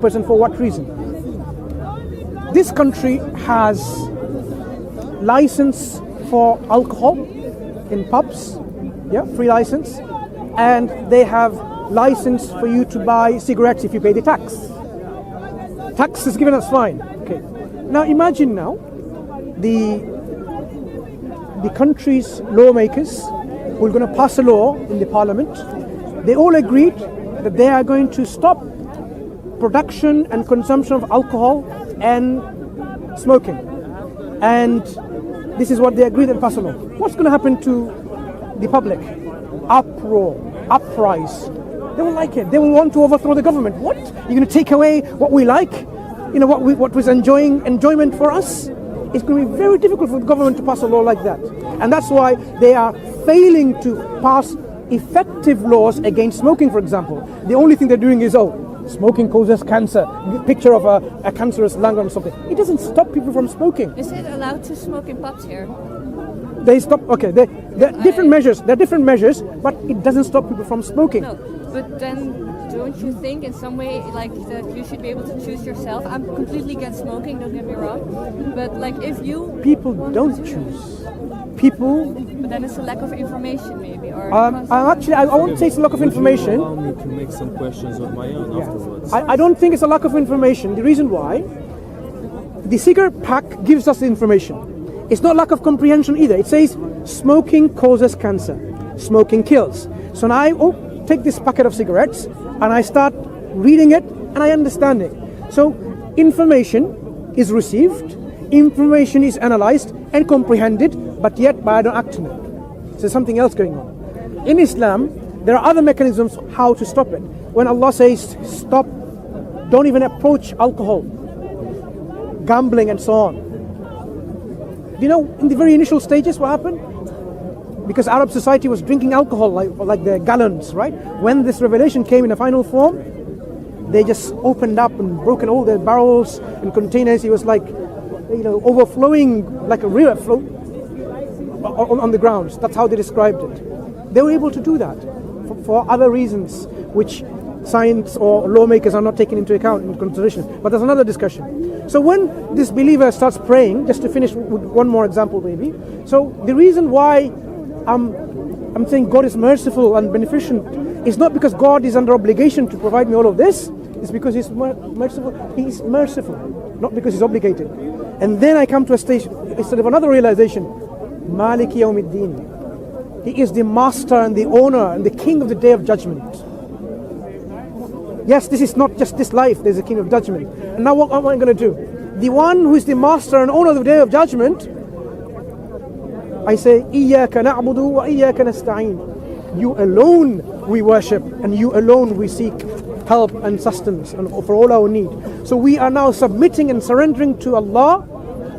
purpose and for what reason? This country has license for alcohol in pubs, free license, and they have license for you to buy cigarettes if you pay the tax. Tax is given as fine. Okay. Now imagine the country's lawmakers who are going to pass a law in the parliament. They all agreed that they are going to stop production and consumption of alcohol and smoking. And this is what they agreed and passed a law. What's going to happen to the public? Uproar, uprise. They will like it. They will want to overthrow the government. What? You're going to take away what we like? What was enjoyment for us? It's going to be very difficult for the government to pass a law like that. And that's why they are failing to pass effective laws against smoking, for example. The only thing they're doing is, smoking causes cancer. Picture of a cancerous lung or something. It doesn't stop people from smoking. Is it allowed to smoke in pubs here? They stop. Okay, there are different measures. There are different measures, but it doesn't stop people from smoking. No, but then don't you think in some way that you should be able to choose yourself? I'm completely against smoking. Don't get me wrong, but if you people don't choose. People. But then it's a lack of information, maybe, or. I won't say it's a lack of information. Allow me to make some questions of my own afterwards. I don't think it's a lack of information. The reason why, the cigarette pack gives us the information. It's not lack of comprehension either. It says smoking causes cancer. Smoking kills. So now I take this packet of cigarettes and I start reading it and I understand it. So information is received, information is analyzed and comprehended, but I don't act on it. So there's something else going on. In Islam, there are other mechanisms how to stop it. When Allah says stop, don't even approach alcohol, gambling and so on. You know, in the very initial stages, what happened? Because Arab society was drinking alcohol like the gallons, right? When this revelation came in a final form, they just opened up and broken all their barrels and containers. It was overflowing like a river flow on the grounds. That's how they described it. They were able to do that for other reasons, which science or lawmakers are not taking into account in consideration. But there's another discussion. So when this believer starts praying, just to finish with one more example maybe. So the reason why I'm saying God is merciful and beneficent is not because God is under obligation to provide me all of this. It's because He's merciful. He's merciful, not because He's obligated. And then I come to a stage, instead of another realization, Maliki Yawmiddin. He is the master and the owner and the king of the day of judgment. Yes, this is not just this life, there's a king of judgment. And now what am I going to do? The one who is the master and owner of the day of judgment, I say, Iyaka na'budu wa iyaka nasta'in. You alone we worship and you alone we seek help and sustenance and for all our need. So we are now submitting and surrendering to Allah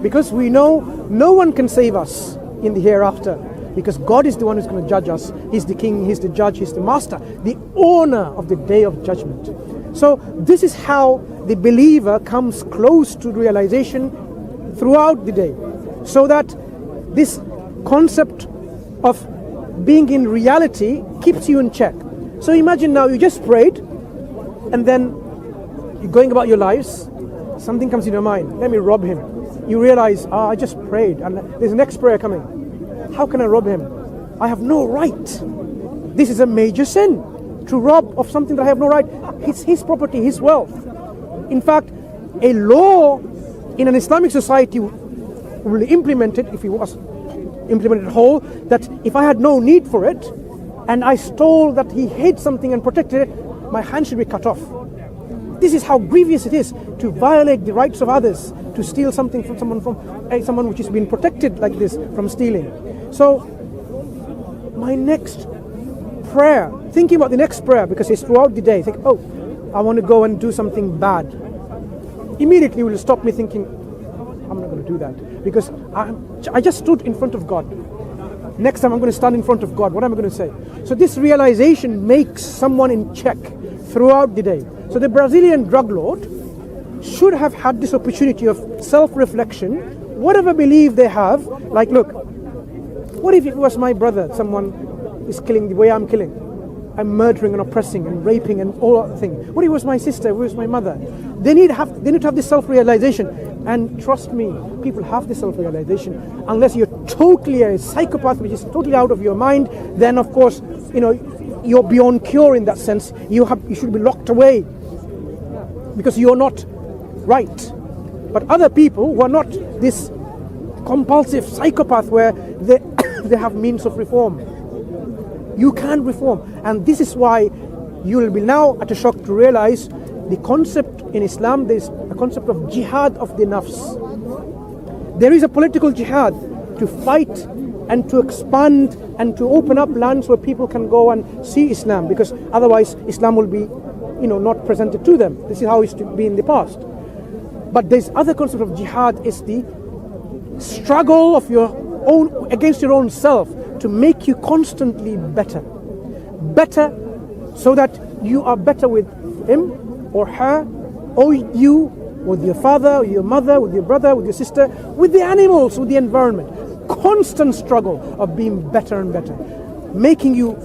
because we know no one can save us in the hereafter. Because God is the one who's going to judge us. He's the king, He's the judge, He's the master, the owner of the day of judgment. So this is how the believer comes close to realization throughout the day. So that this concept of being in reality keeps you in check. So imagine now you just prayed and then you're going about your lives, something comes in your mind, let me rob him. You realize, I just prayed and there's the next prayer coming. How can I rob him? I have no right. This is a major sin, to rob of something that I have no right. It's his property, his wealth. In fact, a law in an Islamic society will be implemented, if it was implemented whole, that if I had no need for it, and I stole that he hid something and protected it, my hand should be cut off. This is how grievous it is to violate the rights of others, to steal something from someone which has been protected like this from stealing. So my next prayer, thinking about the next prayer, because it's throughout the day, think, I want to go and do something bad. Immediately will stop me thinking, I'm not going to do that, because I just stood in front of God. Next time I'm going to stand in front of God. What am I going to say? So this realization makes someone in check throughout the day. So the Brazilian drug lord should have had this opportunity of self-reflection, whatever belief they have, like, look, what if it was my brother, someone is killing the way I'm killing? and murdering and oppressing and raping and all that thing. What was my sister? Where's my mother? They need to have this self-realization. And trust me, people have this self-realization. Unless you're totally a psychopath, which is totally out of your mind, then of course, you're beyond cure in that sense. You should be locked away because you're not right. But other people who are not this compulsive psychopath where they have means of reform. You can reform. And this is why you will be now at a shock to realize the concept in Islam, there is a concept of jihad of the nafs. There is a political jihad to fight and to expand and to open up lands where people can go and see Islam, because otherwise Islam will be not presented to them. This is how it used to be in the past. But there's other concept of jihad, is the struggle of your own against your own self to make you constantly better so that you are better with him or her, or you, with your father, or your mother, with your brother, with your sister, with the animals, with the environment. Constant struggle of being better and better, making you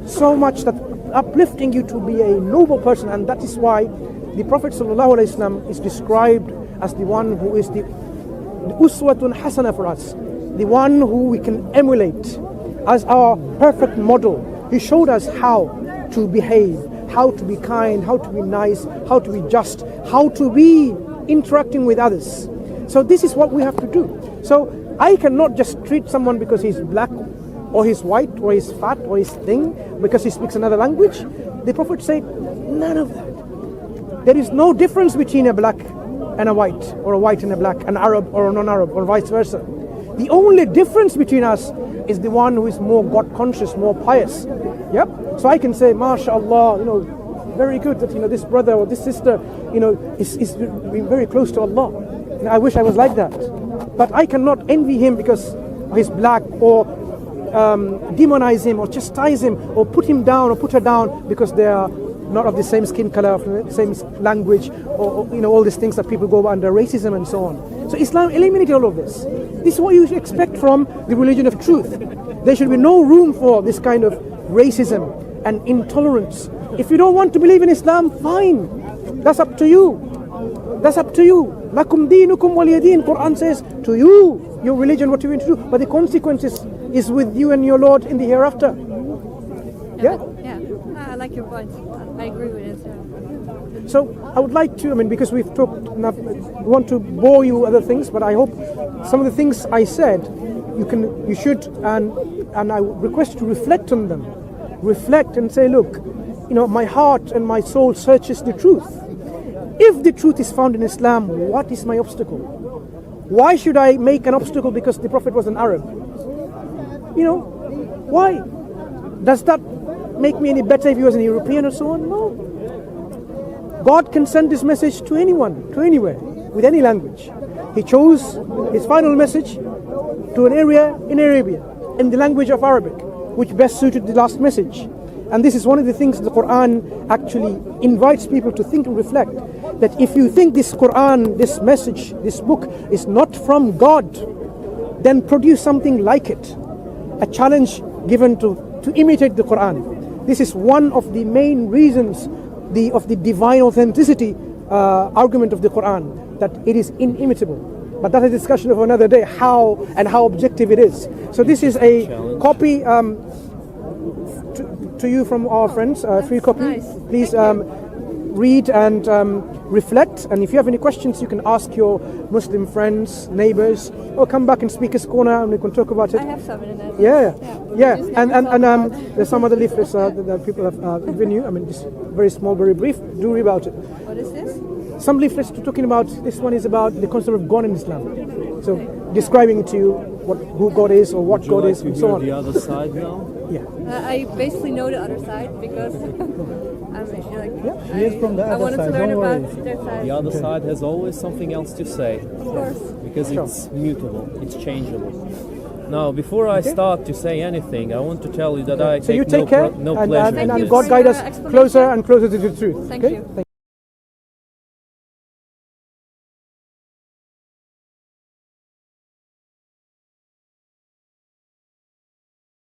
so much that uplifting you to be a noble person. And that is why the Prophet ﷺ is described as the one who is the uswatun hasana for us, the one who we can emulate as our perfect model. He showed us how to behave, how to be kind, how to be nice, how to be just, how to be interacting with others. So this is what we have to do. So I cannot just treat someone because he's black or he's white or he's fat or he's thin because he speaks another language. The Prophet said none of that. There is no difference between a black and a white, or a white and a black, an Arab or a non-Arab, or vice versa. The only difference between us is the one who is more God conscious, more pious. Yep. So I can say, MashaAllah, very good that this brother or this sister, is being very close to Allah. I wish I was like that. But I cannot envy him because he's black, or demonize him, or chastise him, or put him down or put her down because they are not of the same skin color, of the same language, or all these things that people go under racism and so on. So Islam eliminated all of this. This is what you should expect from the religion of truth. There should be no room for this kind of racism and intolerance. If you don't want to believe in Islam, fine. That's up to you. That's up to you. Lakum dinukum waliyadin. Quran says to you, your religion, what you want to do. But the consequences is with you and your Lord in the hereafter. Yeah? Yeah. I like your point. I agree with it. Yeah. So I would like to, because we've talked enough, we want to bore you with other things, but I hope some of the things I said, you should, and I request you to reflect on them. Reflect and say, look, my heart and my soul searches the truth. If the truth is found in Islam, what is my obstacle? Why should I make an obstacle because the Prophet was an Arab? Why? Does that make me any better if he was an European or so on? No. God can send this message to anyone, to anywhere, with any language. He chose his final message to an area in Arabia, in the language of Arabic, which best suited the last message. And this is one of the things the Quran actually invites people to think and reflect, that if you think this Quran, this message, this book is not from God, then produce something like it. A challenge given to imitate the Quran. This is one of the main reasons of the divine authenticity argument of the Quran, that it is inimitable. But that's a discussion of another day, how objective it is. So this is a copy to you from our friends, free copy. Nice. Please read and reflect. And if you have any questions, you can ask your Muslim friends, neighbors, or come back and Speaker's Corner and we can talk about it. I have some in it. Yeah. And there's some other leaflets that people have given you. Just very small, very brief. Do read about it. What is this? Some leaflets talking about, this one is about the concept of God in Islam. So describing to you who God is, or what God is, and so on. Would you like to hear the other side now? Yeah. I basically know the other side because She is from the I other wanted side, to learn don't worry. about their side. The other side has always something else to say, Of course. because it's mutable, it's changeable. Now, before I start to say anything, I want to tell you that I So you take take care, no and pleasure in and this. God guide us Explanation. closer and closer to the truth. Thank Okay? you. Thank